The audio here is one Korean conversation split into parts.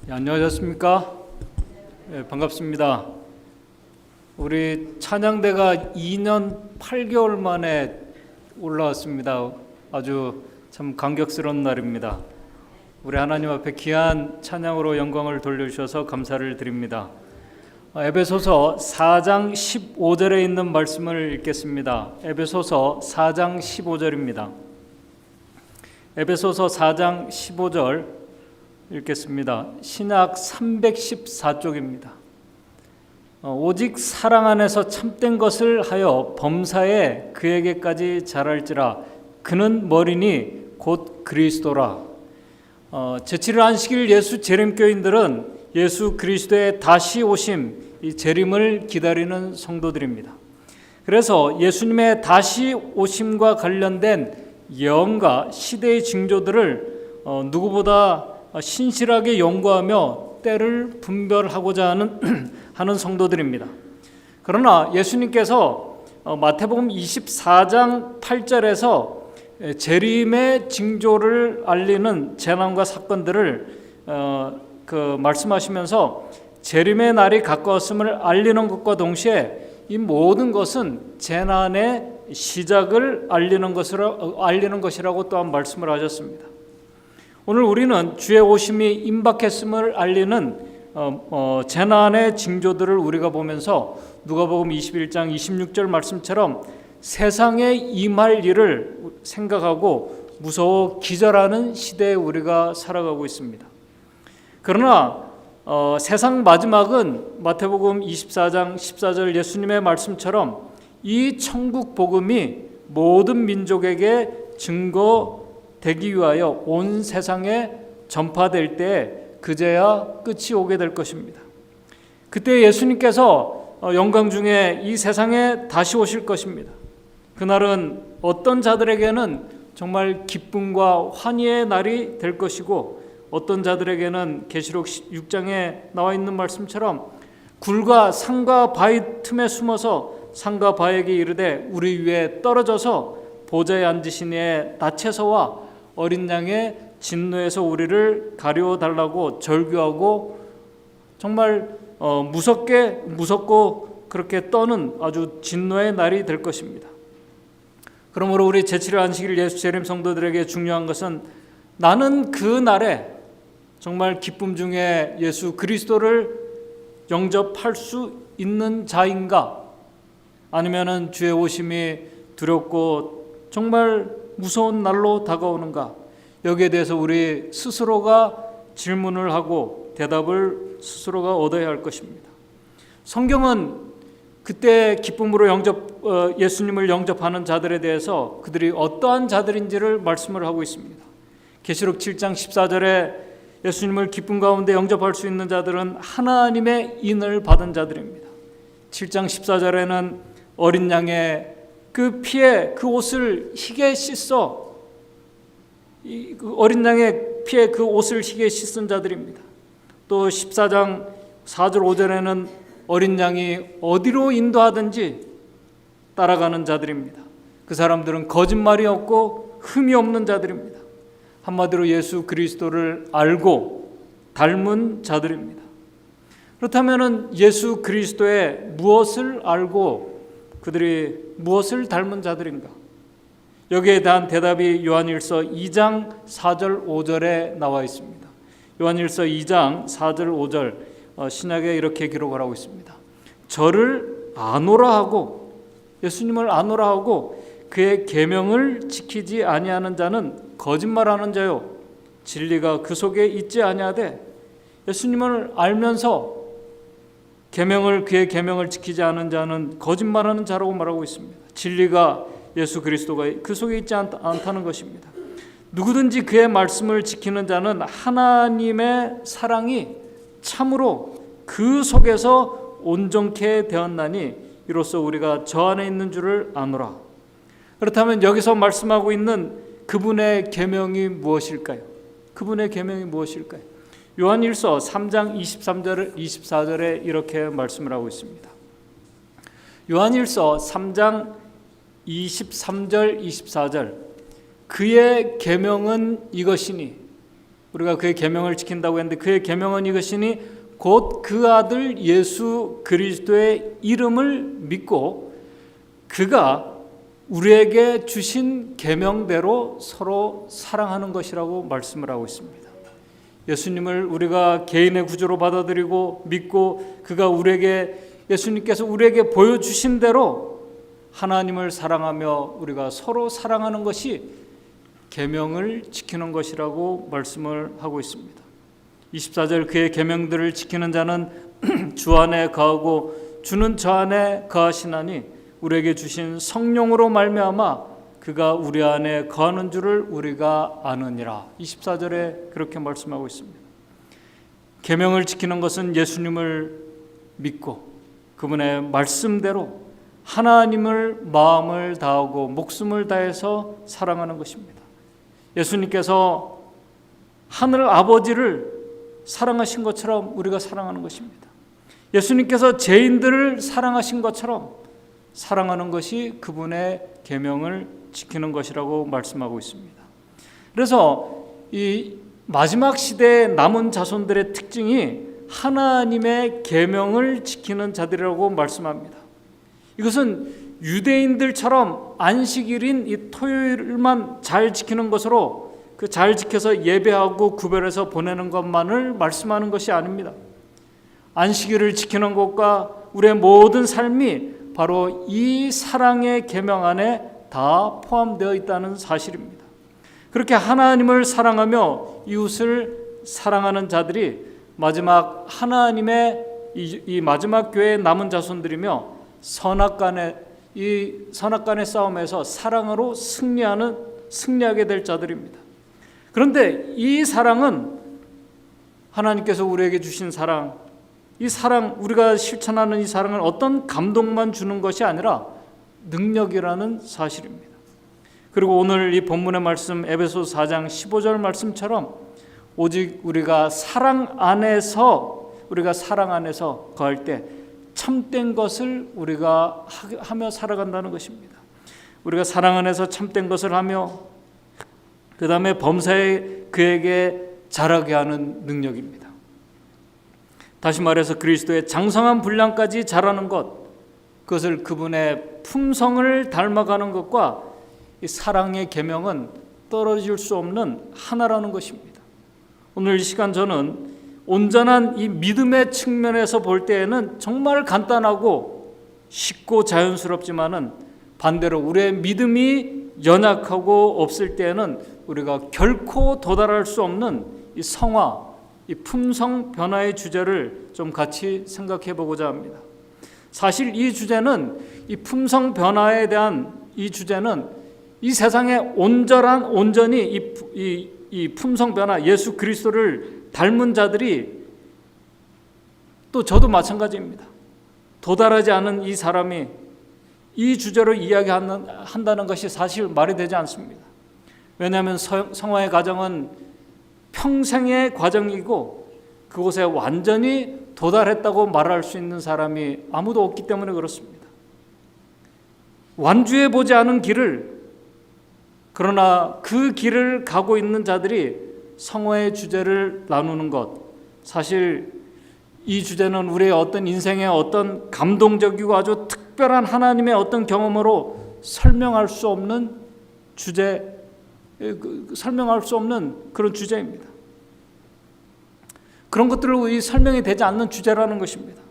안녕하셨습니까? 반갑습니다. 우리 찬양대가 2년 8개월 만에 올라왔습니다. 아주 참 감격스러운 날입니다. 우리 하나님 앞에 귀한 찬양으로 영광을 돌려주셔서 감사를 드립니다. 에베소서 4장 15절에 있는 말씀을 읽겠습니다. 에베소서 4장 15절입니다. 에베소서 4장 15절 읽겠습니다. 신약 314쪽입니다. 오직 사랑 안에서 참된 것을 하여 범사에 그에게까지 자랄지라. 그는 머리니 곧 그리스도라. 제7일 안식일 예수 재림교인들은 예수 그리스도의 다시 오심, 이 재림을 기다리는 성도들입니다. 그래서 예수님의 다시 오심과 관련된 예언과 시대의 징조들을 누구보다 신실하게 연구하며 때를 분별하고자 하는 성도들입니다. 그러나 예수님께서 마태복음 24장 8절에서 재림의 징조를 알리는 재난과 사건들을 말씀하시면서 것임을 날이 가까웠음을 알리는 것과 동시에 이 모든 것은 재난의 시작을 알리는 것이라고 또한 말씀을 하셨습니다. 오늘 우리는 주의 오심이 임박했음을 알리는 재난의 징조들을 우리가 보면서 누가복음 21장 26절 말씀처럼 세상에 임할 일을 생각하고 무서워 기절하는 시대에 우리가 살아가고 있습니다. 그러나 세상 마지막은 마태복음 24장 14절 예수님의 말씀처럼 이 천국 복음이 모든 민족에게 증거되기 위하여 온 세상에 전파될 때 그제야 끝이 오게 될 것입니다. 그때 예수님께서 영광 중에 이 세상에 다시 오실 것입니다. 그날은 어떤 자들에게는 정말 기쁨과 환희의 날이 될 것이고 어떤 자들에게는 계시록 6장에 나와 있는 말씀처럼 굴과 산과 바위 틈에 숨어서 산과 바위에게 이르되 우리 위에 떨어져서 보좌에 앉으신 이의 낯에서와 어린 양의 진노에서 우리를 가리워 달라고 절규하고 정말 무섭고 그렇게 떠는 아주 진노의 날이 될 것입니다. 그러므로 우리 제7일 안식일 예수 재림 성도들에게 중요한 것은 나는 그 날에 정말 기쁨 중에 예수 그리스도를 영접할 수 있는 자인가, 아니면은 주의 오심이 두렵고 정말 무서운 날로 다가오는가, 여기에 대해서 우리 스스로가 질문을 하고 대답을 스스로가 얻어야 할 것입니다. 성경은 그때 기쁨으로 예수님을 영접하는 자들에 대해서 그들이 어떠한 자들인지를 말씀을 하고 있습니다. 계시록 7장 14절에 예수님을 기쁨 가운데 영접할 수 있는 자들은 하나님의 인을 받은 자들입니다. 7장 14절에는 어린 양의 그 피에 그 옷을 희게 씻어 어린 양의 피에 그 옷을 희게 씻은 자들입니다. 또 14장 4절 5절에는 어린 양이 어디로 인도하든지 따라가는 자들입니다. 그 사람들은 거짓말이 없고 흠이 없는 자들입니다. 한마디로 예수 그리스도를 알고 닮은 자들입니다. 그렇다면 예수 그리스도의 무엇을 알고 그들이 무엇을 닮은 자들인가? 여기에 대한 대답이 요한일서 2장 4절 5절에 나와 있습니다. 요한일서 2장 4절 5절 신약에 이렇게 기록을 하고 있습니다. 저를 아노라 하고, 예수님을 아노라 하고 그의 계명을 지키지 아니하는 자는 거짓말하는 자요 진리가 그 속에 있지 아니하되, 예수님을 알면서 그의 계명을 지키지 않은 자는 거짓말하는 자라고 말하고 있습니다. 진리가 예수 그리스도가 그 속에 있지 않다는 것입니다. 누구든지 그의 말씀을 지키는 자는 하나님의 사랑이 참으로 그 속에서 온전케 되었나니 이로써 우리가 저 안에 있는 줄을 아노라. 그렇다면 여기서 말씀하고 있는 그분의 계명이 무엇일까요? 그분의 계명이 무엇일까요? 요한일서 3장 23절 24절에 이렇게 말씀을 하고 있습니다. 요한일서 3장 23절 24절 그의 계명은 이것이니 우리가 그의 계명을 지킨다고 했는데 그의 계명은 이것이니 곧 그 아들 예수 그리스도의 이름을 믿고 그가 우리에게 주신 계명대로 서로 사랑하는 것이라고 말씀을 하고 있습니다. 예수님을 우리가 개인의 구주로 받아들이고 믿고 예수님께서 우리에게 보여주신 대로 하나님을 사랑하며 우리가 서로 사랑하는 것이 계명을 지키는 것이라고 말씀을 하고 있습니다. 24절 그의 계명들을 지키는 자는 주 안에 거하고 주는 저 안에 거하시나니 우리에게 주신 성령으로 말미암아 그가 우리 안에 거하는 줄을 우리가 아느니라. 24절에 그렇게 말씀하고 있습니다. 계명을 지키는 것은 예수님을 믿고 그분의 말씀대로 하나님을 마음을 다하고 목숨을 다해서 사랑하는 것입니다. 예수님께서 하늘 아버지를 사랑하신 것처럼 우리가 사랑하는 것입니다. 예수님께서 죄인들을 사랑하신 것처럼 사랑하는 것이 그분의 계명을 지키는 것이라고 말씀하고 있습니다. 그래서 이 마지막 시대의 남은 자손들의 특징이 하나님의 계명을 지키는 자들이라고 말씀합니다. 이것은 유대인들처럼 안식일인 이 토요일만 잘 지키는 것으로 그 잘 지켜서 예배하고 구별해서 보내는 것만을 말씀하는 것이 아닙니다. 안식일을 지키는 것과 우리의 모든 삶이 바로 이 사랑의 계명 안에 다 포함되어 있다는 사실입니다. 그렇게 하나님을 사랑하며 이웃을 사랑하는 자들이 마지막 하나님의 이 마지막 교회의 남은 자손들이며 선악간의 싸움에서 사랑으로 승리하게 될 자들입니다. 그런데 이 사랑은 하나님께서 우리에게 주신 사랑, 이 사랑, 우리가 실천하는 이 사랑은 어떤 감동만 주는 것이 아니라 능력이라는 사실입니다. 그리고 오늘 이 본문의 말씀 에베소서 4장 15절 말씀처럼 오직 우리가 사랑 안에서 거할 때 참된 것을 우리가 하며 살아간다는 것입니다. 우리가 사랑 안에서 참된 것을 하며 그 다음에 범사에 그에게 자라게 하는 능력입니다. 다시 말해서 그리스도의 장성한 분량까지 자라는 것, 그것을 그분의 품성을 닮아가는 것과 이 사랑의 계명은 떨어질 수 없는 하나라는 것입니다. 오늘 이 시간 저는 온전한 이 믿음의 측면에서 볼 때에는 정말 간단하고 쉽고 자연스럽지만은 반대로 우리의 믿음이 연약하고 없을 때에는 우리가 결코 도달할 수 없는 이 성화, 이 품성 변화의 주제를 좀 같이 생각해 보고자 합니다. 사실 이 주제는 이 품성 변화에 대한 이 주제는 이 세상에 온전히 이 품성 변화, 예수 그리스도를 닮은 자들이 또 저도 마찬가지입니다. 도달하지 않은 이 사람이 이 주제로 이야기한다는 것이 사실 말이 되지 않습니다. 왜냐하면 성화의 과정은 평생의 과정이고 그곳에 완전히 도달했다고 말할 수 있는 사람이 아무도 없기 때문에 그렇습니다. 완주해 보지 않은 길을, 그러나 그 길을 가고 있는 자들이 성화의 주제를 나누는 것, 사실 이 주제는 우리의 어떤 인생의 어떤 감동적이고 아주 특별한 하나님의 어떤 경험으로 설명할 수 없는 그런 주제입니다. 그런 것들로 이 설명이 되지 않는 주제라는 것입니다.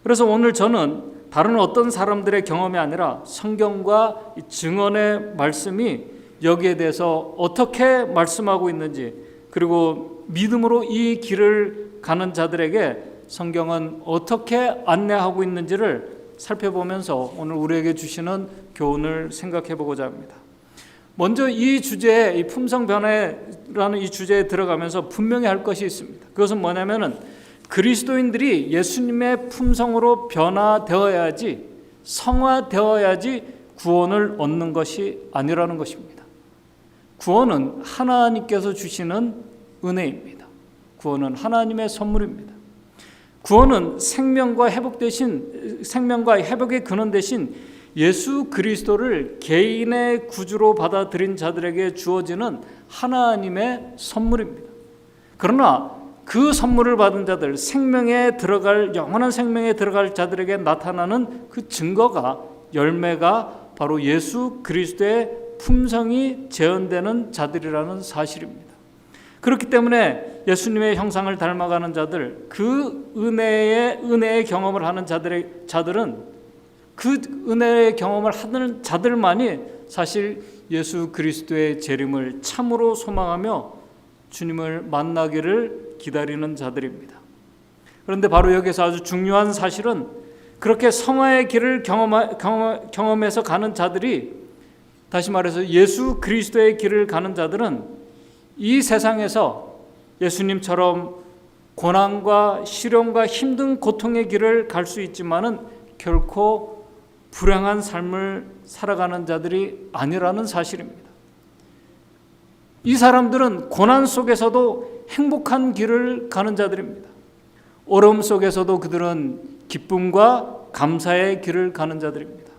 그래서 오늘 저는 다른 어떤 사람들의 경험이 아니라 성경과 증언의 말씀이 여기에 대해서 어떻게 말씀하고 있는지, 그리고 믿음으로 이 길을 가는 자들에게 성경은 어떻게 안내하고 있는지를 살펴보면서 오늘 우리에게 주시는 교훈을 생각해 보고자 합니다. 먼저 이 주제에, 이 품성 변화라는 이 주제에 들어가면서 분명히 할 것이 있습니다. 그것은 뭐냐면은 그리스도인들이 예수님의 품성으로 변화되어야지, 성화되어야지 구원을 얻는 것이 아니라는 것입니다. 구원은 하나님께서 주시는 은혜입니다. 구원은 하나님의 선물입니다. 구원은 생명과 회복의 근원 대신 예수 그리스도를 개인의 구주로 받아들인 자들에게 주어지는 하나님의 선물입니다. 그러나 그 선물을 받은 자들, 생명에 들어갈, 영원한 생명에 들어갈 자들에게 나타나는 그 증거가, 열매가 바로 예수 그리스도의 품성이 재현되는 자들이라는 사실입니다. 그렇기 때문에 예수님의 형상을 닮아가는 자들, 그 은혜의 경험을 하는 자들은 그 은혜의 경험을 하는 자들만이 사실 예수 그리스도의 재림을 참으로 소망하며 주님을 만나기를 기다리는 자들입니다. 그런데 바로 여기서 아주 중요한 사실은, 그렇게 성화의 길을 경험해서 가는 자들이, 다시 말해서 예수 그리스도의 길을 가는 자들은 이 세상에서 예수님처럼 고난과 시련과 힘든 고통의 길을 갈 수 있지만은 결코 불행한 삶을 살아가는 자들이 아니라는 사실입니다. 이 사람들은 고난 속에서도 행복한 길을 가는 자들입니다. 어려움 속에서도 그들은 기쁨과 감사의 길을 가는 자들입니다.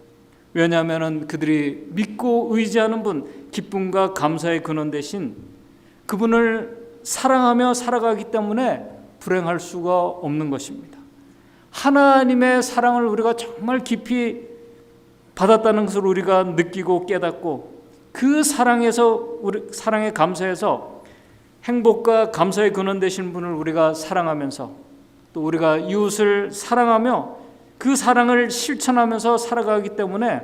왜냐하면 그들이 믿고 의지하는 분, 기쁨과 감사의 근원 대신 그분을 사랑하며 살아가기 때문에 불행할 수가 없는 것입니다. 하나님의 사랑을 우리가 정말 깊이 받았다는 것을 우리가 느끼고 깨닫고, 그 사랑에서, 우리 사랑에 감사해서 행복과 감사의 근원 되신 분을 우리가 사랑하면서, 또 우리가 이웃을 사랑하며 그 사랑을 실천하면서 살아가기 때문에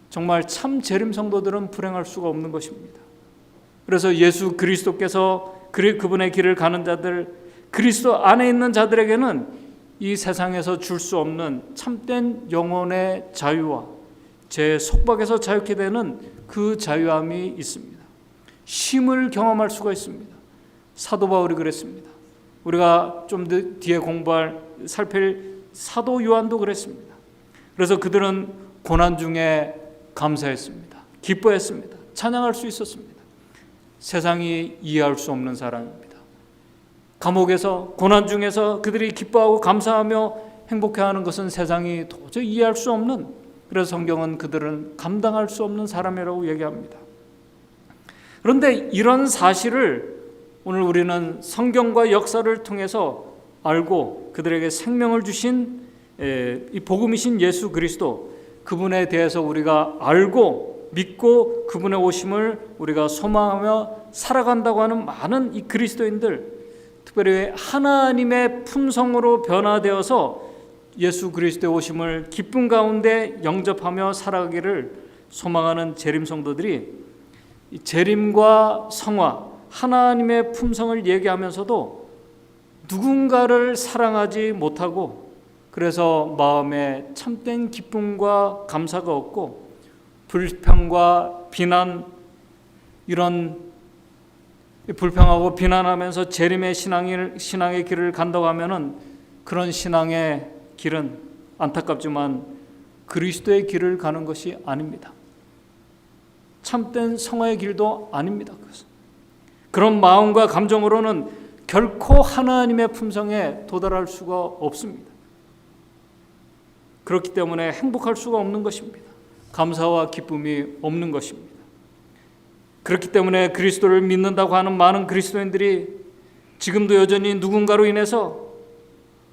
정말 참 재림 성도들은 불행할 수가 없는 것입니다. 그래서 예수 그리스도께서 그분의 길을 가는 자들, 그리스도 안에 있는 자들에게는 이 세상에서 줄 수 없는 참된 영혼의 자유와 죄의 속박에서 자유케 되는 그 자유함이 있습니다. 쉼을 경험할 수가 있습니다. 사도 바울이 그랬습니다. 우리가 좀 뒤에 살필 사도 요한도 그랬습니다. 그래서 그들은 고난 중에 감사했습니다. 기뻐했습니다. 찬양할 수 있었습니다. 세상이 이해할 수 없는 사람입니다. 감옥에서, 고난 중에서 그들이 기뻐하고 감사하며 행복해하는 것은 세상이 도저히 이해할 수 없는, 그래서 성경은 그들은 감당할 수 없는 사람이라고 얘기합니다. 그런데 이런 사실을 오늘 우리는 성경과 역사를 통해서 알고 그들에게 생명을 주신 이 복음이신 예수 그리스도, 그분에 대해서 우리가 알고 믿고 그분의 오심을 우리가 소망하며 살아간다고 하는 많은 이 그리스도인들, 특별히 하나님의 품성으로 변화되어서 예수 그리스도의 오심을 기쁨 가운데 영접하며 살아가기를 소망하는 재림 성도들이, 이 재림과 성화, 하나님의 품성을 얘기하면서도 누군가를 사랑하지 못하고, 그래서 마음에 참된 기쁨과 감사가 없고 불평과 비난, 이런 불평하고 비난하면서 재림의 신앙의 길을 간다고 하면은 그런 신앙의 길은 안타깝지만 그리스도의 길을 가는 것이 아닙니다. 참된 성화의 길도 아닙니다. 그런 마음과 감정으로는 결코 하나님의 품성에 도달할 수가 없습니다. 그렇기 때문에 행복할 수가 없는 것입니다. 감사와 기쁨이 없는 것입니다. 그렇기 때문에 그리스도를 믿는다고 하는 많은 그리스도인들이 지금도 여전히 누군가로 인해서,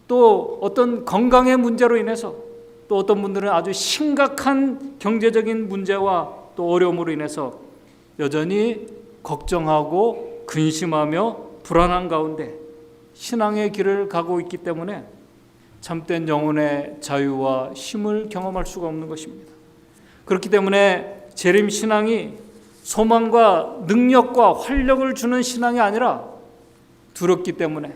또 어떤 건강의 문제로 인해서, 또 어떤 분들은 아주 심각한 경제적인 문제와 또 어려움으로 인해서 여전히 걱정하고 근심하며 불안한 가운데 신앙의 길을 가고 있기 때문에 참된 영혼의 자유와 쉼을 경험할 수가 없는 것입니다. 그렇기 때문에 재림 신앙이 소망과 능력과 활력을 주는 신앙이 아니라 두렵기 때문에,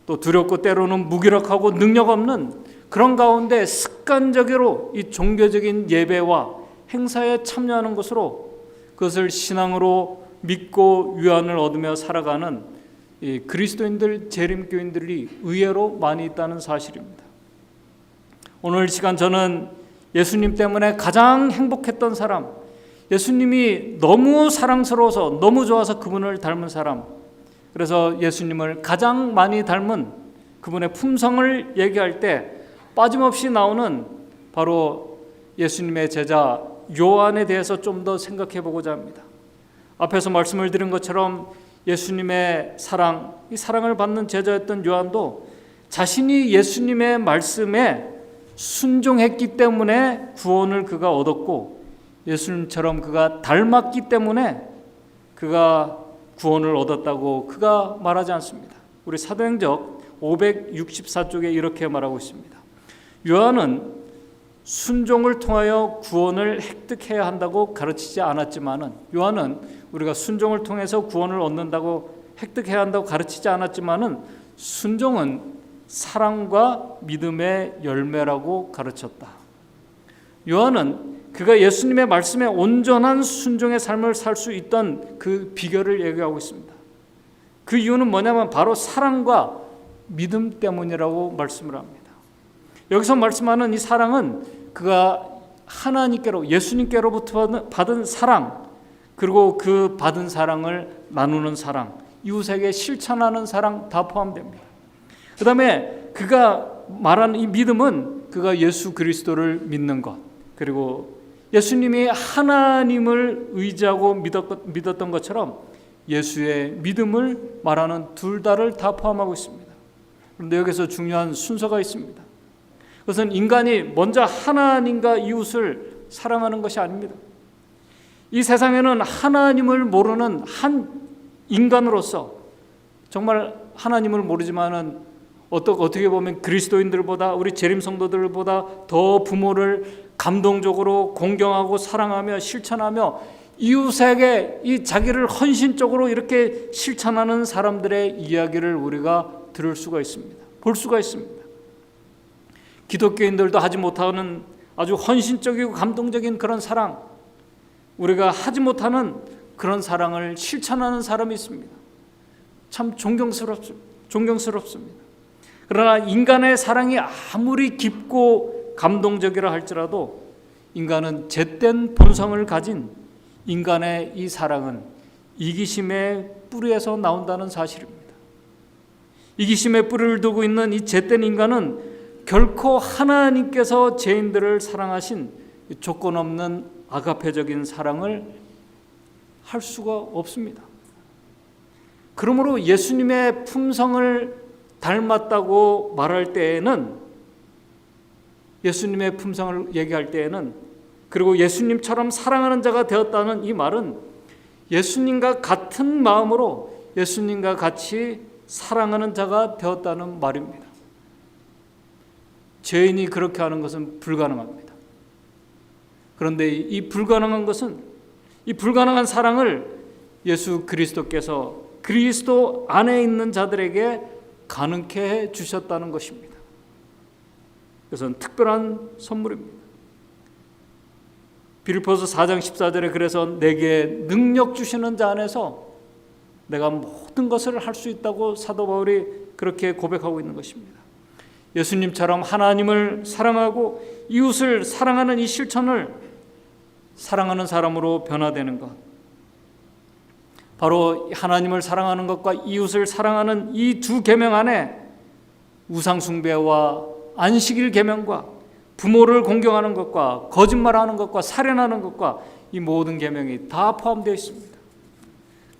또 두렵고 때로는 무기력하고 능력 없는 그런 가운데 습관적으로 이 종교적인 예배와 행사에 참여하는 것으로 그것을 신앙으로 믿고 위안을 얻으며 살아가는 이 그리스도인들, 재림교인들이 의외로 많이 있다는 사실입니다. 오늘 시간 저는 예수님 때문에 가장 행복했던 사람, 예수님이 너무 사랑스러워서 너무 좋아서 그분을 닮은 사람, 그래서 예수님을 가장 많이 닮은 그분의 품성을 얘기할 때 빠짐없이 나오는 바로 예수님의 제자 요한에 대해서 좀 더 생각해 보고자 합니다. 앞에서 말씀을 드린 것처럼 예수님의 사랑, 이 사랑을 받는 제자였던 요한도 자신이 예수님의 말씀에 순종했기 때문에 구원을 그가 얻었고, 예수님처럼 그가 닮았기 때문에 그가 구원을 얻었다고 그가 말하지 않습니다. 우리 사도행적 564쪽에 이렇게 말하고 있습니다. 요한은 순종을 통하여 구원을 획득해야 한다고 가르치지 않았지만은, 요한은 우리가 순종을 통해서 구원을 얻는다고 획득해야 한다고 가르치지 않았지만은, 순종은 사랑과 믿음의 열매라고 가르쳤다. 요한은 그가 예수님의 말씀에 온전한 순종의 삶을 살 수 있던 그 비결을 얘기하고 있습니다. 그 이유는 뭐냐면 바로 사랑과 믿음 때문이라고 말씀을 합니다. 여기서 말씀하는 이 사랑은 그가 하나님께로, 예수님께로부터 받은 사랑, 그리고 그 받은 사랑을 나누는 사랑, 이웃에게 실천하는 사랑 다 포함됩니다. 그 다음에 그가 말하는 이 믿음은 그가 예수 그리스도를 믿는 것, 그리고 예수님이 하나님을 의지하고 믿었던 것처럼 예수의 믿음을 말하는 둘 다를 다 포함하고 있습니다. 그런데 여기서 중요한 순서가 있습니다. 그것은 인간이 먼저 하나님과 이웃을 사랑하는 것이 아닙니다. 이 세상에는 하나님을 모르는 한 인간으로서, 정말 하나님을 모르지만은 어떻게 보면 그리스도인들보다, 우리 재림 성도들보다 더 부모를 감동적으로 공경하고 사랑하며 실천하며 이웃에게 이 자기를 헌신적으로 이렇게 실천하는 사람들의 이야기를 우리가 들을 수가 있습니다. 볼 수가 있습니다. 기독교인들도 하지 못하는 아주 헌신적이고 감동적인 그런 사랑, 우리가 하지 못하는 그런 사랑을 실천하는 사람이 있습니다. 참 존경스럽습니다. 그러나 인간의 사랑이 아무리 깊고 감동적이라 할지라도 인간은 잿된 본성을 가진 인간의 이 사랑은 이기심의 뿌리에서 나온다는 사실입니다. 이기심의 뿌리를 두고 있는 이 잿된 인간은 결코 하나님께서 죄인들을 사랑하신 조건 없는 아가페적인 사랑을 할 수가 없습니다. 그러므로 예수님의 품성을 닮았다고 말할 때에는, 예수님의 품성을 얘기할 때에는, 그리고 예수님처럼 사랑하는 자가 되었다는 이 말은 예수님과 같은 마음으로 예수님과 같이 사랑하는 자가 되었다는 말입니다. 죄인이 그렇게 하는 것은 불가능합니다. 그런데 이 불가능한 것은, 이 불가능한 사랑을 예수 그리스도께서 그리스도 안에 있는 자들에게 가능케 해 주셨다는 것입니다. 그것은 특별한 선물입니다. 빌립보서 4장 14절에 그래서 내게 능력 주시는 자 안에서 내가 모든 것을 할 수 있다고 사도 바울이 그렇게 고백하고 있는 것입니다. 예수님처럼 하나님을 사랑하고 이웃을 사랑하는 이 실천을 사랑하는 사람으로 변화되는 것, 바로 하나님을 사랑하는 것과 이웃을 사랑하는 이 두 계명 안에 우상 숭배와 안식일 계명과 부모를 공경하는 것과 거짓말하는 것과 살인하는 것과 이 모든 계명이 다 포함되어 있습니다.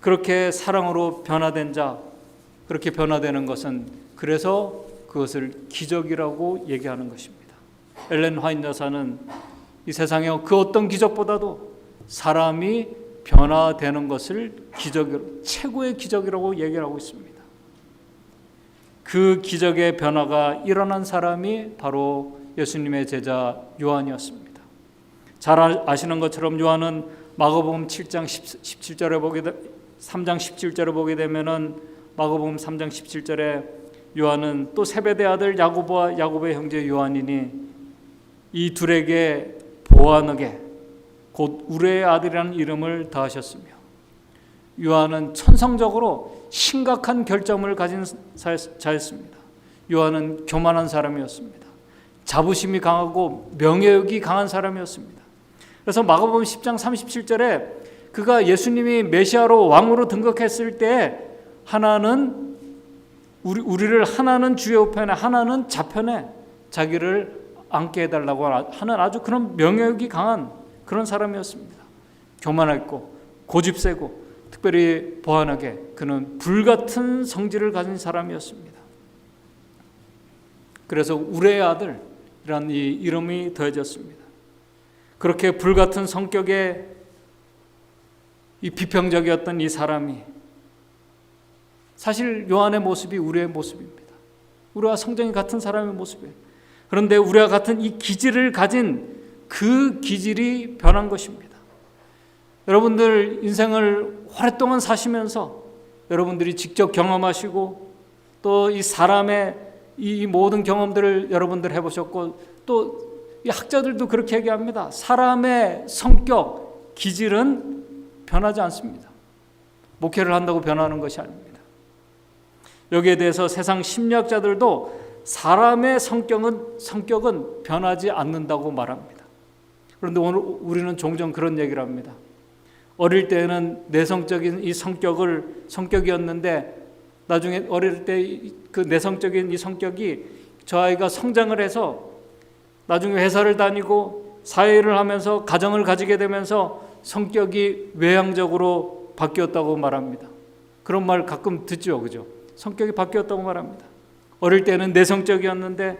그렇게 사랑으로 변화된 자, 그렇게 변화되는 것은 그래서 그것을 기적이라고 얘기하는 것입니다. 엘렌 화이트 여사는 이 세상의 그 어떤 기적보다도 사람이 변화되는 것을 기적으로, 최고의 기적이라고 얘기를 하고 있습니다. 그 기적의 변화가 일어난 사람이 바로 예수님의 제자 요한이었습니다. 잘 아시는 것처럼 요한은 마가복음 7장 17절에 3장 17절에 보게 되면은 마가복음 3장 17절에 요한은 또 세베대 아들 야고보와 야고보의 형제 요한이니 이 둘에게 보아너게 곧 우레의 아들이라는 이름을 더하셨으며, 요한은 천성적으로 심각한 결점을 가진 자였습니다. 요한은 교만한 사람이었습니다. 자부심이 강하고 명예욕이 강한 사람이었습니다. 그래서 마가복음 10장 37절에 그가 예수님이 메시아로 왕으로 등극했을 때 하나는 우리를 하나는 주의 우편에 하나는 좌편에 자기를 앉게 해달라고 하는 아주 그런 명예욕이 강한 그런 사람이었습니다. 교만했고 고집세고 특별히 보완하게 그는 불같은 성질을 가진 사람이었습니다. 그래서 우레의 아들이라는 이 이름이 더해졌습니다. 그렇게 불같은 성격의 이 비평적이었던 이 사람이 사실 요한의 모습이 우리의 모습입니다. 우리와 성정이 같은 사람의 모습이에요. 그런데 우리와 같은 이 기질을 가진 그 기질이 변한 것입니다. 여러분들 인생을 오랫동안 사시면서 여러분들이 직접 경험하시고 또 이 사람의 이 모든 경험들을 여러분들 해보셨고 또 이 학자들도 그렇게 얘기합니다. 사람의 성격, 기질은 변하지 않습니다. 목회를 한다고 변하는 것이 아닙니다. 여기에 대해서 세상 심리학자들도 사람의 성격은 변하지 않는다고 말합니다. 그런데 오늘 우리는 종종 그런 얘기를 합니다. 어릴 때는 내성적인 이 성격이었는데 나중에 어릴 때 그 내성적인 이 성격이 저 아이가 성장을 해서 나중에 회사를 다니고 사회를 하면서 가정을 가지게 되면서 성격이 외향적으로 바뀌었다고 말합니다. 그런 말 가끔 듣죠, 그죠? 성격이 바뀌었다고 말합니다. 어릴 때는 내성적이었는데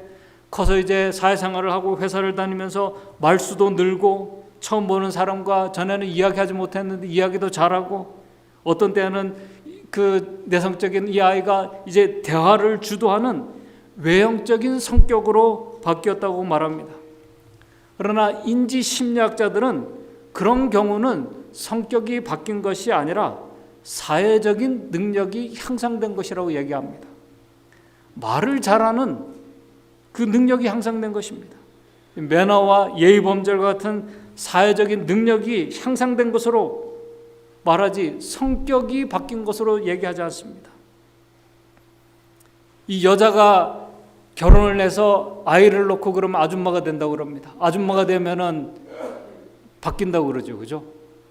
커서 이제 사회생활을 하고 회사를 다니면서 말수도 늘고 처음 보는 사람과 전에는 이야기하지 못했는데 이야기도 잘하고 어떤 때는 그 내성적인 이 아이가 이제 대화를 주도하는 외형적인 성격으로 바뀌었다고 말합니다. 그러나 인지심리학자들은 그런 경우는 성격이 바뀐 것이 아니라 사회적인 능력이 향상된 것이라고 얘기합니다. 말을 잘하는 그 능력이 향상된 것입니다. 매너와 예의범절 같은 사회적인 능력이 향상된 것으로 말하지 성격이 바뀐 것으로 얘기하지 않습니다. 이 여자가 결혼을 해서 아이를 놓고 그러면 아줌마가 된다고 그럽니다. 아줌마가 되면은 바뀐다고 그러죠, 그죠?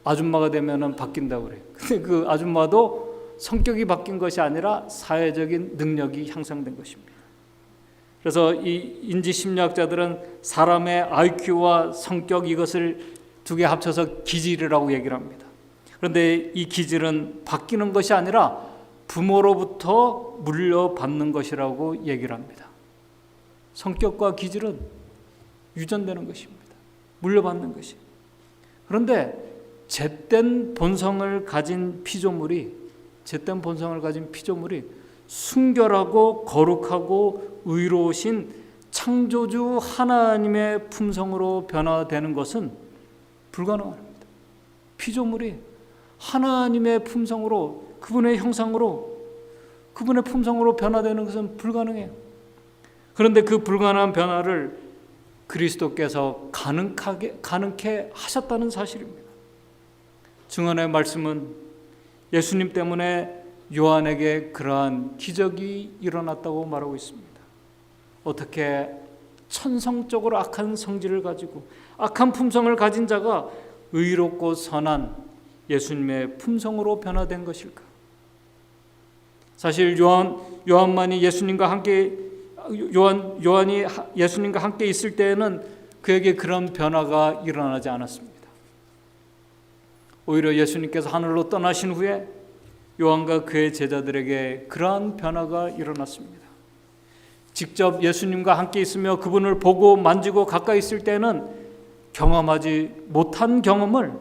아줌마가 되면은 바뀐다고 그래요. 근데 그 아줌마도 성격이 바뀐 것이 아니라 사회적인 능력이 향상된 것입니다. 그래서 이 인지심리학자들은 사람의 IQ와 성격 이것을 두 개 합쳐서 기질이라고 얘기를 합니다. 그런데 이 기질은 바뀌는 것이 아니라 부모로부터 물려받는 것이라고 얘기를 합니다. 성격과 기질은 유전되는 것입니다. 물려받는 것이. 그런데 잿된 본성을 가진 피조물이 순결하고 거룩하고 의로우신 창조주 하나님의 품성으로 변화되는 것은 불가능합니다. 피조물이 하나님의 품성으로 그분의 형상으로 그분의 품성으로 변화되는 것은 불가능해요. 그런데 그 불가능한 변화를 그리스도께서 가능케 하셨다는 사실입니다. 증언의 말씀은 예수님 때문에 요한에게 그러한 기적이 일어났다고 말하고 있습니다. 어떻게 천성적으로 악한 성질을 가지고 악한 품성을 가진 자가 의롭고 선한 예수님의 품성으로 변화된 것일까? 사실 요한이 예수님과 함께 있을 때에는 그에게 그런 변화가 일어나지 않았습니다. 오히려 예수님께서 하늘로 떠나신 후에 요한과 그의 제자들에게 그러한 변화가 일어났습니다. 직접 예수님과 함께 있으며 그분을 보고 만지고 가까이 있을 때는 경험하지 못한 경험을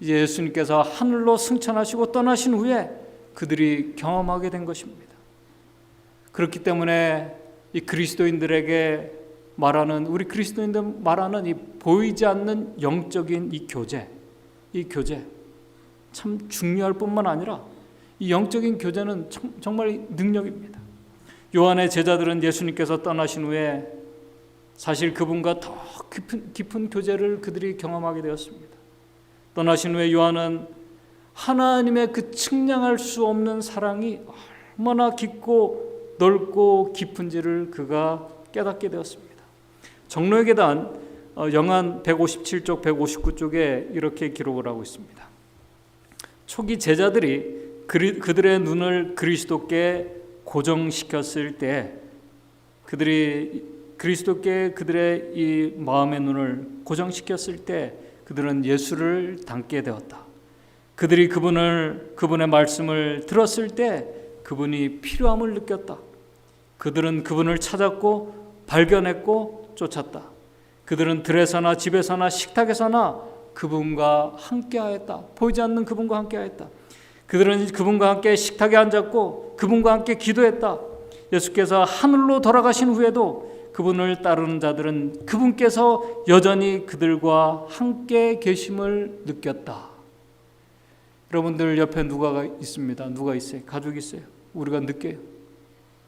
이제 예수님께서 하늘로 승천하시고 떠나신 후에 그들이 경험하게 된 것입니다. 그렇기 때문에 이 그리스도인들에게 말하는 우리 그리스도인들 말하는 이 보이지 않는 영적인 이 교제 참 중요할 뿐만 아니라 이 영적인 교제는 정말 능력입니다. 요한의 제자들은 예수님께서 떠나신 후에 사실 그분과 더 깊은 교제를 그들이 경험하게 되었습니다. 떠나신 후에 요한은 하나님의 그 측량할 수 없는 사랑이 얼마나 깊고 넓고 깊은지를 그가 깨닫게 되었습니다. 정로의 계단 영안 157쪽 159쪽에 이렇게 기록을 하고 있습니다. 초기 제자들이 그들의 눈을 그리스도께 고정시켰을 때 그들이 그리스도께 그들의 이 마음의 눈을 고정시켰을 때 그들은 예수를 닮게 되었다. 그들이 그분의 말씀을 들었을 때 그분이 필요함을 느꼈다. 그들은 그분을 찾았고 발견했고 쫓았다. 그들은 들에서나 집에서나 식탁에서나 그분과 함께하였다. 보이지 않는 그분과 함께하였다. 그들은 그분과 함께 식탁에 앉았고 그분과 함께 기도했다. 예수께서 하늘로 돌아가신 후에도 그분을 따르는 자들은 그분께서 여전히 그들과 함께 계심을 느꼈다. 여러분들 옆에 누가 있습니다. 누가 있어요? 가족이 있어요. 우리가 느껴요.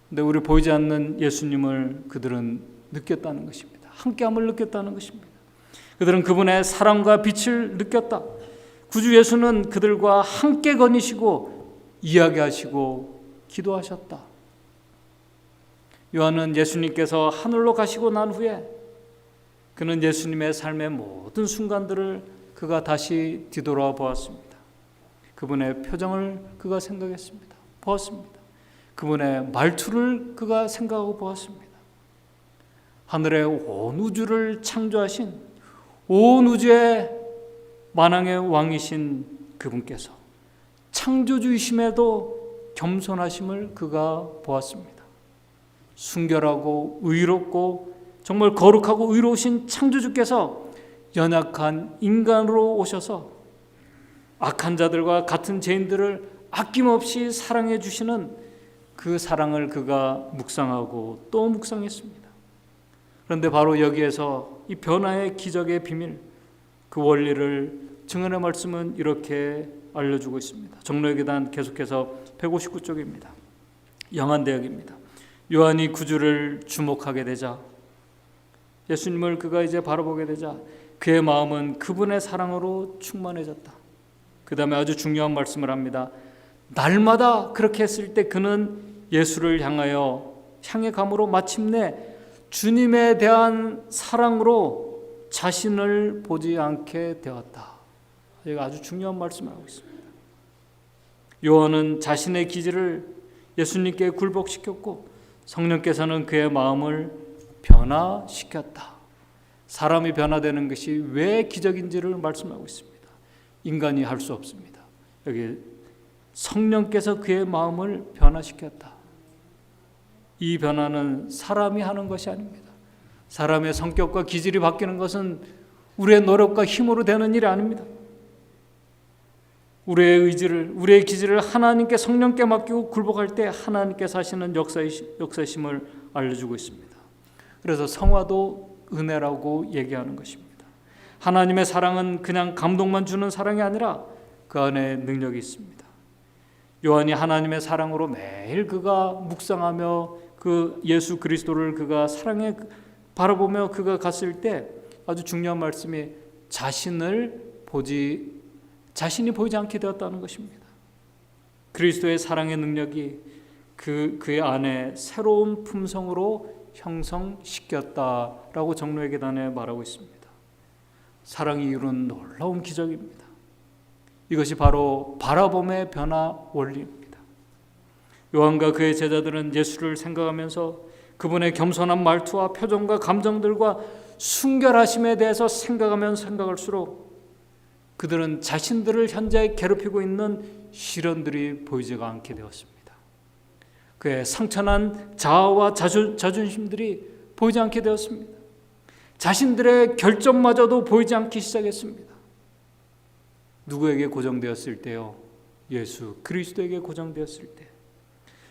근데 우리 보이지 않는 예수님을 그들은 느꼈다는 것입니다. 함께함을 느꼈다는 것입니다. 그들은 그분의 사랑과 빛을 느꼈다. 구주 예수는 그들과 함께 거니시고 이야기하시고 기도하셨다. 요한은 예수님께서 하늘로 가시고 난 후에 그는 예수님의 삶의 모든 순간들을 그가 다시 뒤돌아 보았습니다. 그분의 표정을 그가 생각했습니다. 보았습니다. 그분의 말투를 그가 생각하고 보았습니다. 하늘의 온 우주를 창조하신 온 우주의 만왕의 왕이신 그분께서 창조주이심에도 겸손하심을 그가 보았습니다. 순결하고 의롭고 정말 거룩하고 의로우신 창조주께서 연약한 인간으로 오셔서 악한 자들과 같은 죄인들을 아낌없이 사랑해 주시는 그 사랑을 그가 묵상하고 또 묵상했습니다. 그런데 바로 여기에서 이 변화의 기적의 비밀, 그 원리를 증언의 말씀은 이렇게 알려주고 있습니다. 종로의 계단 계속해서 159쪽입니다. 영안대역입니다. 요한이 구주를 주목하게 되자, 예수님을 그가 이제 바라보게 되자 그의 마음은 그분의 사랑으로 충만해졌다. 그 다음에 아주 중요한 말씀을 합니다. 날마다 그렇게 했을 때 그는 예수를 향해 감으로 마침내 주님에 대한 사랑으로 자신을 보지 않게 되었다. 제가 아주 중요한 말씀을 하고 있습니다. 요한은 자신의 기질을 예수님께 굴복시켰고 성령께서는 그의 마음을 변화시켰다. 사람이 변화되는 것이 왜 기적인지를 말씀하고 있습니다. 인간이 할 수 없습니다. 여기 성령께서 그의 마음을 변화시켰다. 이 변화는 사람이 하는 것이 아닙니다. 사람의 성격과 기질이 바뀌는 것은 우리의 노력과 힘으로 되는 일이 아닙니다. 우리의 기질을 하나님께 성령께 맡기고 굴복할 때 하나님께서 하시는 역사심을 알려주고 있습니다. 그래서 성화도 은혜라고 얘기하는 것입니다. 하나님의 사랑은 그냥 감동만 주는 사랑이 아니라 그 안에 능력이 있습니다. 요한이 하나님의 사랑으로 매일 그가 묵상하며 그 예수 그리스도를 그가 사랑에 바라보며 그가 갔을 때 아주 중요한 말씀이 자신이 보이지 않게 되었다는 것입니다. 그리스도의 사랑의 능력이 그의 안에 새로운 품성으로 형성시켰다라고 종로의 계단에 말하고 있습니다. 사랑이 이룬 놀라운 기적입니다. 이것이 바로 바라봄의 변화 원리입니다. 요한과 그의 제자들은 예수를 생각하면서 그분의 겸손한 말투와 표정과 감정들과 순결하심에 대해서 생각할수록 그들은 자신들을 현재 괴롭히고 있는 시련들이 보이지가 않게 되었습니다. 그의 상처난 자아와 자존심들이 보이지 않게 되었습니다. 자신들의 결점마저도 보이지 않기 시작했습니다. 누구에게 고정되었을 때요? 예수 그리스도에게 고정되었을 때.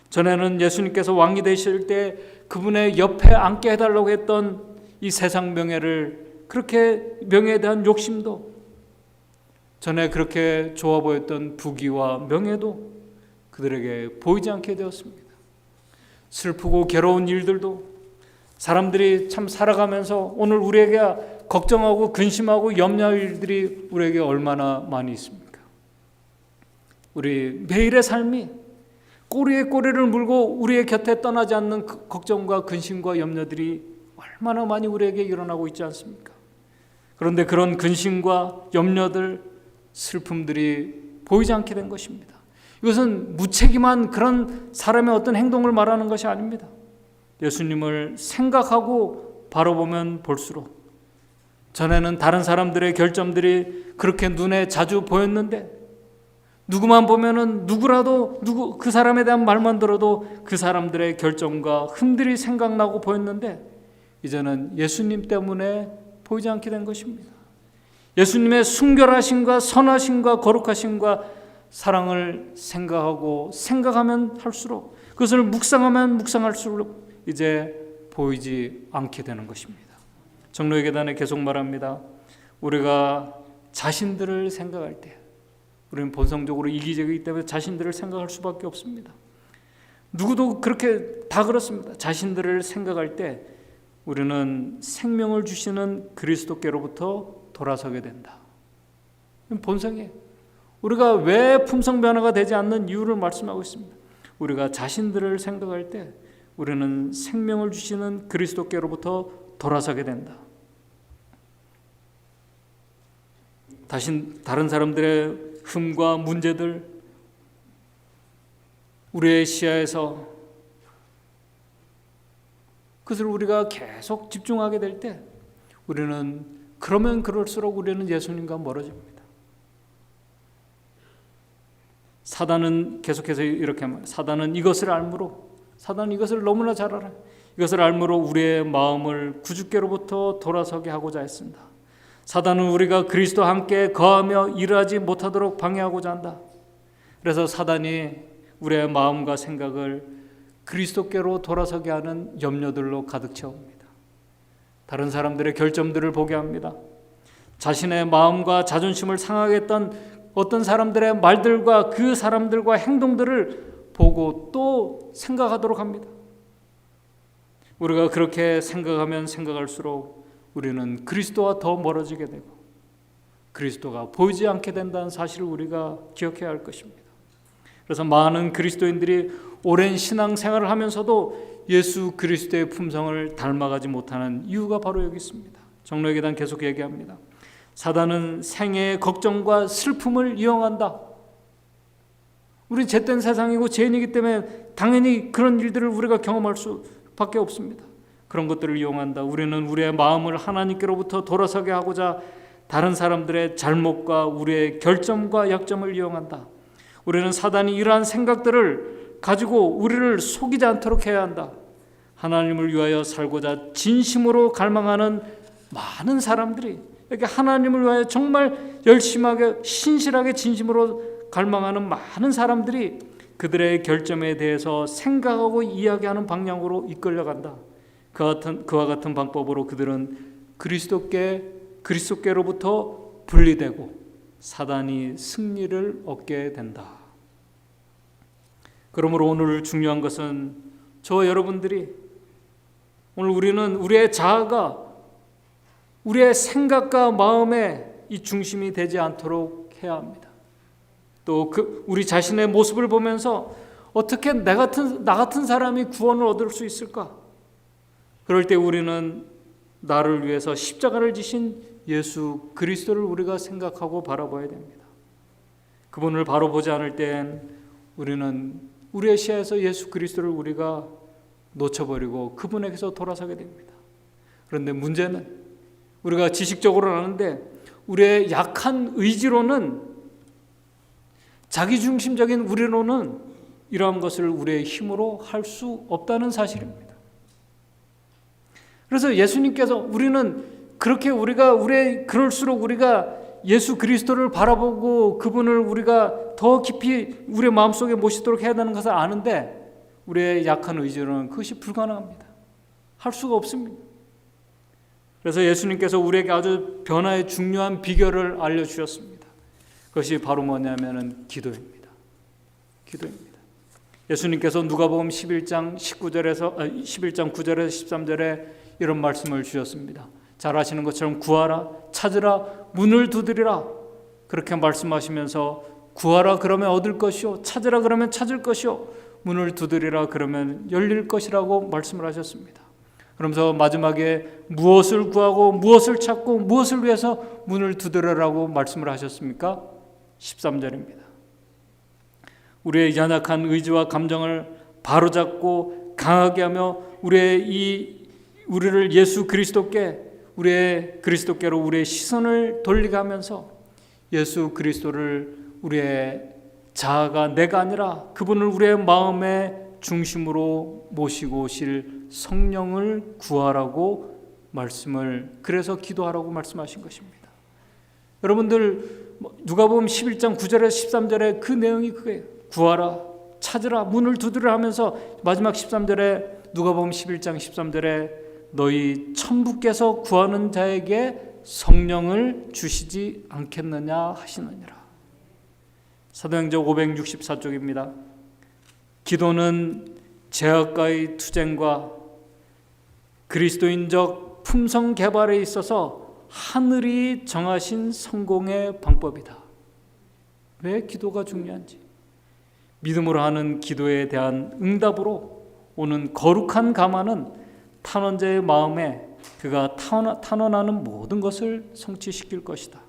전에는 예수님께서 왕이 되실 때 그분의 옆에 앉게 해달라고 했던 이 세상 명예를, 그렇게 명예에 대한 욕심도, 전에 그렇게 좋아 보였던 부귀와 명예도 그들에게 보이지 않게 되었습니다. 슬프고 괴로운 일들도 사람들이 참 살아가면서 오늘 우리에게 걱정하고 근심하고 염려할 일들이 우리에게 얼마나 많이 있습니까? 우리 매일의 삶이 꼬리에 꼬리를 물고 우리의 곁에 떠나지 않는 걱정과 근심과 염려들이 얼마나 많이 우리에게 일어나고 있지 않습니까? 그런데 그런 근심과 염려들, 슬픔들이 보이지 않게 된 것입니다. 이것은 무책임한 그런 사람의 어떤 행동을 말하는 것이 아닙니다. 예수님을 생각하고 바라보면 볼수록, 전에는 다른 사람들의 결점들이 그렇게 눈에 자주 보였는데 누구만 보면은 누구라도 그 사람에 대한 말만 들어도 그 사람들의 결정과 흠들이 생각나고 보였는데 이제는 예수님 때문에 보이지 않게 된 것입니다. 예수님의 순결하심과 선하심과 거룩하심과 사랑을 생각하면 할수록, 그것을 묵상하면 묵상할수록 이제 보이지 않게 되는 것입니다. 정로의 계단에 계속 말합니다. 우리가 자신들을 생각할 때, 우리는 본성적으로 이기적이기 때문에 자신들을 생각할 수밖에 없습니다. 누구도 그렇게 다 그렇습니다. 자신들을 생각할 때 우리는 생명을 주시는 그리스도께로부터 돌아서게 된다. 본성이에요. 우리가 왜 품성 변화가 되지 않는 이유를 말씀하고 있습니다. 우리가 자신들을 생각할 때 우리는 생명을 주시는 그리스도께로부터 돌아서게 된다. 다른 사람들의 흠과 문제들, 우리의 시야에서 그것을 우리가 계속 집중하게 될 때 우리는 그러면 그럴수록 우리는 예수님과 멀어집니다. 사단은 계속해서 이렇게 말해요. 사단은 이것을 너무나 잘 알아요. 이것을 알므로 우리의 마음을 구주께로부터 돌아서게 하고자 했습니다. 사단은 우리가 그리스도와 함께 거하며 일하지 못하도록 방해하고자 한다. 그래서 사단이 우리의 마음과 생각을 그리스도께로 돌아서게 하는 염려들로 가득 채웁니다. 다른 사람들의 결점들을 보게 합니다. 자신의 마음과 자존심을 상하게 했던 어떤 사람들의 말들과 그 사람들과 행동들을 보고 또 생각하도록 합니다. 우리가 그렇게 생각하면 생각할수록 우리는 그리스도와 더 멀어지게 되고 그리스도가 보이지 않게 된다는 사실을 우리가 기억해야 할 것입니다. 그래서 많은 그리스도인들이 오랜 신앙생활을 하면서도 예수 그리스도의 품성을 닮아가지 못하는 이유가 바로 여기 있습니다. 정로의 계단 계속 얘기합니다. 사단은 생애의 걱정과 슬픔을 이용한다. 우리 죄된 세상이고 죄인이기 때문에 당연히 그런 일들을 우리가 경험할 수밖에 없습니다. 그런 것들을 이용한다. 우리는 우리의 마음을 하나님께로부터 돌아서게 하고자 다른 사람들의 잘못과 우리의 결점과 약점을 이용한다. 우리는 사단이 이러한 생각들을 가지고 우리를 속이지 않도록 해야 한다. 하나님을 위하여 살고자 진심으로 갈망하는 많은 사람들이, 이렇게 하나님을 위하여 정말 열심하게 신실하게 진심으로 갈망하는 많은 사람들이 그들의 결점에 대해서 생각하고 이야기하는 방향으로 이끌려간다. 그와 같은 방법으로 그들은 그리스도께로부터 분리되고 사단이 승리를 얻게 된다. 그러므로 오늘 중요한 것은 저 여러분들이 오늘 우리는 우리의 자아가 우리의 생각과 마음의 이 중심이 되지 않도록 해야 합니다. 또 우리 자신의 모습을 보면서 어떻게 나 같은 사람이 구원을 얻을 수 있을까? 그럴 때 우리는 나를 위해서 십자가를 지신 예수 그리스도를 우리가 생각하고 바라봐야 됩니다. 그분을 바로 보지 않을 땐 우리는 우리의 시야에서 예수 그리스도를 우리가 놓쳐버리고 그분에게서 돌아서게 됩니다. 그런데 문제는 우리가 지식적으로는 아는데 우리의 약한 의지로는, 자기중심적인 우리로는 이러한 것을 우리의 힘으로 할 수 없다는 사실입니다. 그래서 예수님께서 우리는 그럴수록 우리가 예수 그리스도를 바라보고 그분을 우리가 더 깊이 우리의 마음속에 모시도록 해야 되는 것을 아는데 우리의 약한 의지로는 그것이 불가능합니다. 할 수가 없습니다. 그래서 예수님께서 우리에게 아주 변화의 중요한 비결을 알려주셨습니다. 그것이 바로 뭐냐면은 기도입니다. 예수님께서 누가복음 11장 9절에서 13절에 이런 말씀을 주셨습니다. 잘 아시는 것처럼 구하라, 찾으라, 문을 두드리라. 그렇게 말씀하시면서 구하라 그러면 얻을 것이요, 찾으라 그러면 찾을 것이요, 문을 두드리라 그러면 열릴 것이라고 말씀을 하셨습니다. 그러면서 마지막에 무엇을 구하고 무엇을 찾고 무엇을 위해서 문을 두드리라고 말씀을 하셨습니까? 13절입니다. 우리의 연약한 의지와 감정을 바로잡고 강하게 하며 우리를 예수 그리스도께로 우리의 시선을 돌리게 하면서 예수 그리스도를 우리의 자아가 내가 아니라 그분을 우리의 마음의 중심으로 모시고 오실 성령을 구하라고 말씀을, 그래서 기도하라고 말씀하신 것입니다. 여러분들 누가복음 11장 9절에서 13절에 그 내용이 그거예요. 구하라, 찾으라, 문을 두드려 하면서 마지막 13절에 누가복음 11장 13절에 너희 천부께서 구하는 자에게 성령을 주시지 않겠느냐 하시느니라. 사도행전 564쪽입니다. 기도는 제약과의 투쟁과 그리스도인적 품성 개발에 있어서 하늘이 정하신 성공의 방법이다. 왜 기도가 중요한지, 믿음으로 하는 기도에 대한 응답으로 오는 거룩한 감화는 탄원자의 마음에 그가 탄원하는 모든 것을 성취시킬 것이다.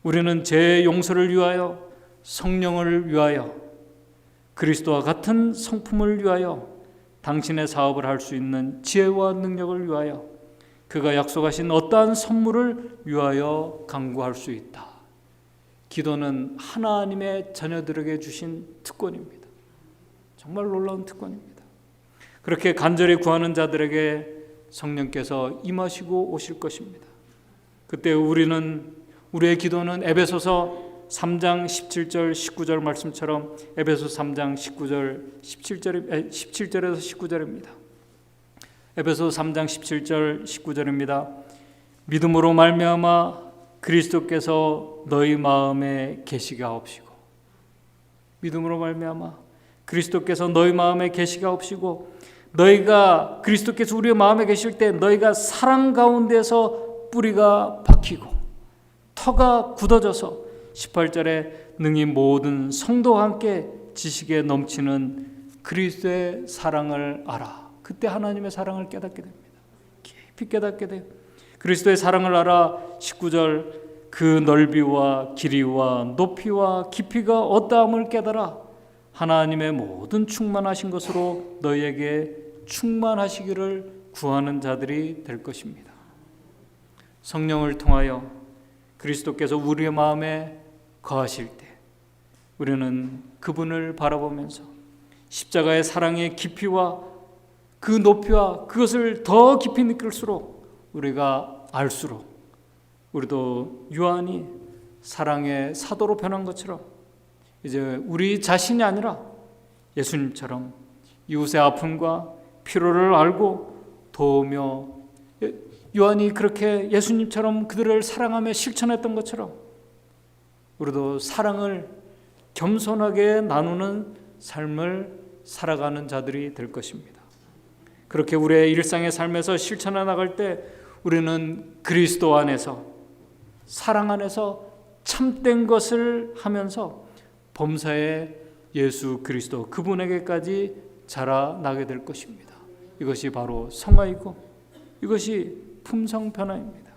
우리는 죄의 용서를 위하여, 성령을 위하여, 그리스도와 같은 성품을 위하여, 당신의 사업을 할 수 있는 지혜와 능력을 위하여, 그가 약속하신 어떠한 선물을 위하여 간구할 수 있다. 기도는 하나님의 자녀들에게 주신 특권입니다. 정말 놀라운 특권입니다. 그렇게 간절히 구하는 자들에게 성령께서 임하시고 오실 것입니다. 그때 우리의 기도는 에베소서 3장 17절 19절 말씀처럼 에베소 3장 19절 17절에서 19절입니다. 에베소 3장 17절 19절입니다. 믿음으로 말미암아 그리스도께서 너희 마음에 계시게 하옵시고, 믿음으로 말미암아 그리스도께서 너희 마음에 계시게 하옵시고, 너희가 그리스도께서 우리의 마음에 계실 때 너희가 사랑 가운데서 뿌리가 박히고 터가 굳어져서 18절에 능히 모든 성도와 함께 지식에 넘치는 그리스도의 사랑을 알아. 그때 하나님의 사랑을 깨닫게 됩니다. 깊이 깨닫게 돼요. 그리스도의 사랑을 알아. 19절 그 넓이와 길이와 높이와 깊이가 어떠함을 깨달아 하나님의 모든 충만하신 것으로 너희에게 충만하시기를 구하는 자들이 될 것입니다. 성령을 통하여 그리스도께서 우리의 마음에 거하실 때 우리는 그분을 바라보면서 십자가의 사랑의 깊이와 그 높이와 그것을 더 깊이 느낄수록 우리가 알수록 우리도 유한히 사랑의 사도로 변한 것처럼 이제 우리 자신이 아니라 예수님처럼 이웃의 아픔과 필요를 알고 도우며 요한이 그렇게 예수님처럼 그들을 사랑하며 실천했던 것처럼 우리도 사랑을 겸손하게 나누는 삶을 살아가는 자들이 될 것입니다. 그렇게 우리의 일상의 삶에서 실천해 나갈 때 우리는 그리스도 안에서 사랑 안에서 참된 것을 하면서 범사의 예수 그리스도 그분에게까지 자라나게 될 것입니다. 이것이 바로 성화이고 이것이 품성 변화입니다.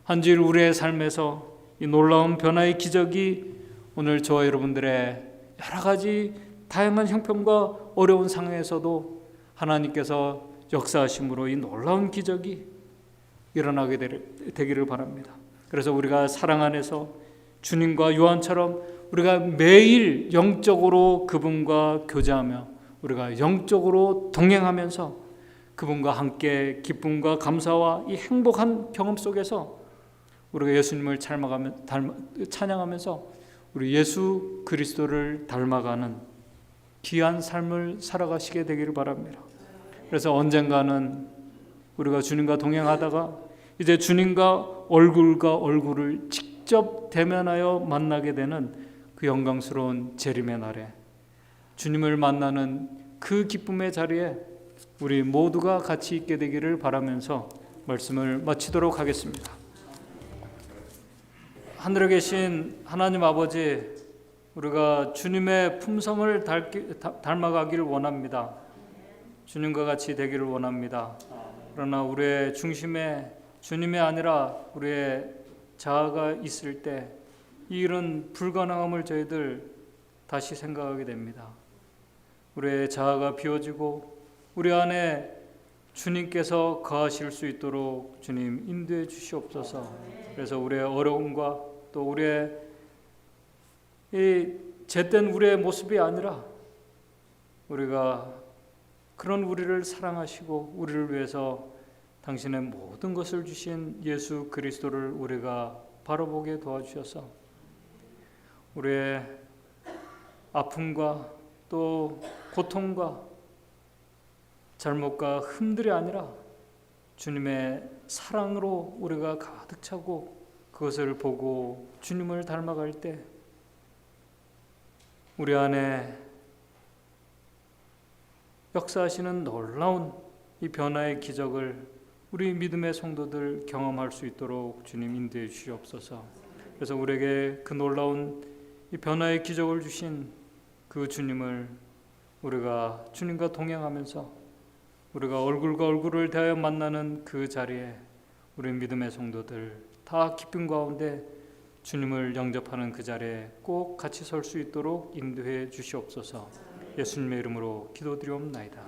한 주일 우리의 삶에서 이 놀라운 변화의 기적이 오늘 저와 여러분들의 여러 가지 다양한 형편과 어려운 상황에서도 하나님께서 역사하심으로 이 놀라운 기적이 일어나게 되기를 바랍니다. 그래서 우리가 사랑 안에서 주님과 요한처럼 우리가 매일 영적으로 그분과 교제하며 우리가 영적으로 동행하면서 그분과 함께 기쁨과 감사와 이 행복한 경험 속에서 우리가 예수님을 찬양하면서 우리 예수 그리스도를 닮아가는 귀한 삶을 살아가시게 되기를 바랍니다. 그래서 언젠가는 우리가 주님과 동행하다가 이제 주님과 얼굴과 얼굴을 직접 대면하여 만나게 되는 그 영광스러운 재림의 날에 주님을 만나는 그 기쁨의 자리에 우리 모두가 같이 있게 되기를 바라면서 말씀을 마치도록 하겠습니다. 하늘에 계신 하나님 아버지, 우리가 주님의 품성을 닮아가기를 원합니다. 주님과 같이 되기를 원합니다. 그러나 우리의 중심에 주님이 아니라 우리의 자아가 있을 때 이 일은 불가능함을 저희들 다시 생각하게 됩니다. 우리의 자아가 비워지고 우리 안에 주님께서 거하실 수 있도록 주님 인도해 주시옵소서. 그래서 우리의 어려움과 또 우리의 이 잿된 우리의 모습이 아니라 우리가 그런 우리를 사랑하시고 우리를 위해서 당신의 모든 것을 주신 예수 그리스도를 우리가 바라보게 도와주셔서 우리의 아픔과 또 고통과 잘못과 흠들이 아니라 주님의 사랑으로 우리가 가득 차고 그것을 보고 주님을 닮아갈 때 우리 안에 역사하시는 놀라운 이 변화의 기적을 우리 믿음의 성도들 경험할 수 있도록 주님 인도해 주시옵소서. 그래서 우리에게 그 놀라운 이 변화의 기적을 주신 그 주님을 우리가 주님과 동행하면서 우리가 얼굴과 얼굴을 대하여 만나는 그 자리에 우리 믿음의 성도들 다 기쁨 가운데 주님을 영접하는 그 자리에 꼭 같이 설 수 있도록 인도해 주시옵소서. 예수님의 이름으로 기도드리옵나이다.